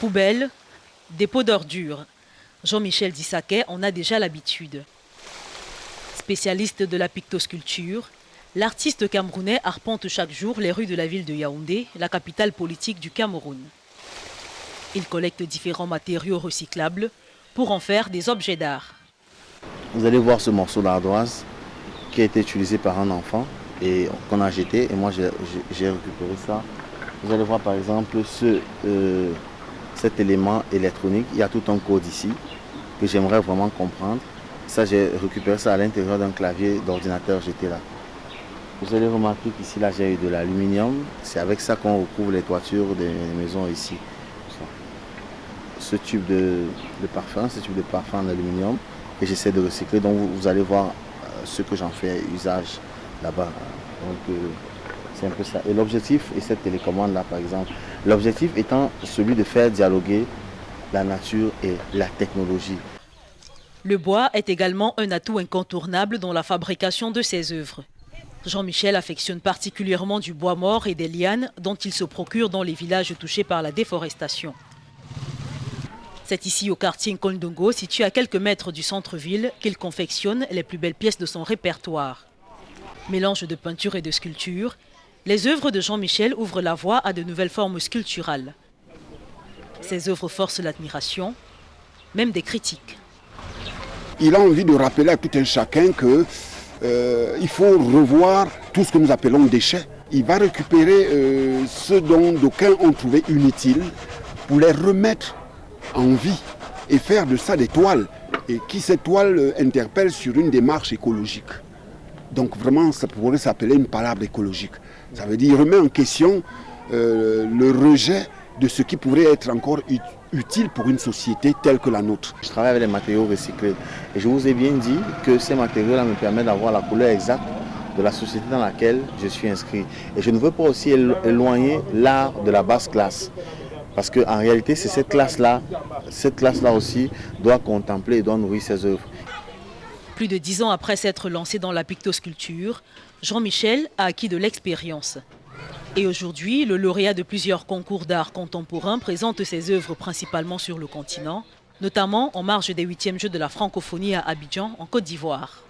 Poubelles, dépôt d'ordures. Jean-Michel Dissaquet en a déjà l'habitude. Spécialiste de la pictosculpture, l'artiste camerounais arpente chaque jour les rues de la ville de Yaoundé, la capitale politique du Cameroun. Il collecte différents matériaux recyclables pour en faire des objets d'art. Vous allez voir ce morceau d'ardoise qui a été utilisé par un enfant et qu'on a jeté, et moi j'ai récupéré ça. Vous allez voir par exemple cet élément électronique, il y a tout un code ici que j'aimerais vraiment comprendre. Ça, j'ai récupéré ça à l'intérieur d'un clavier d'ordinateur jeté là. Vous allez remarquer qu'ici là j'ai eu de l'aluminium, c'est avec ça qu'on recouvre les toitures des maisons ici. Ce tube de parfum, en aluminium que j'essaie de recycler, donc vous allez voir ce que j'en fais usage là-bas. Donc c'est un peu ça. Et l'objectif, et cette télécommande là par exemple, l'objectif étant celui de faire dialoguer la nature et la technologie. Le bois est également un atout incontournable dans la fabrication de ses œuvres. Jean-Michel affectionne particulièrement du bois mort et des lianes dont il se procure dans les villages touchés par la déforestation. C'est ici au quartier Nkondongo, situé à quelques mètres du centre-ville, qu'il confectionne les plus belles pièces de son répertoire. Mélange de peinture et de sculpture, les œuvres de Jean-Michel ouvrent la voie à de nouvelles formes sculpturales. Ses œuvres forcent l'admiration, même des critiques. Il a envie de rappeler à tout un chacun qu'il faut revoir tout ce que nous appelons déchets. Il va récupérer ce dont d'aucuns ont trouvé inutile pour les remettre en vie et faire de ça des toiles. Et qui ces toiles interpellent sur une démarche écologique. Donc vraiment, ça pourrait s'appeler une palabre écologique. Ça veut dire qu'il remet en question le rejet de ce qui pourrait être encore utile pour une société telle que la nôtre. Je travaille avec les matériaux recyclés et je vous ai bien dit que ces matériaux-là me permettent d'avoir la couleur exacte de la société dans laquelle je suis inscrit. Et je ne veux pas aussi éloigner l'art de la basse classe. Parce qu'en réalité, c'est cette classe-là aussi doit contempler et doit nourrir ses œuvres. Plus de 10 ans après s'être lancé dans la pictosculpture, Jean-Michel a acquis de l'expérience. Et aujourd'hui, le lauréat de plusieurs concours d'art contemporain présente ses œuvres principalement sur le continent, notamment en marge des 8e Jeux de la francophonie à Abidjan, en Côte d'Ivoire.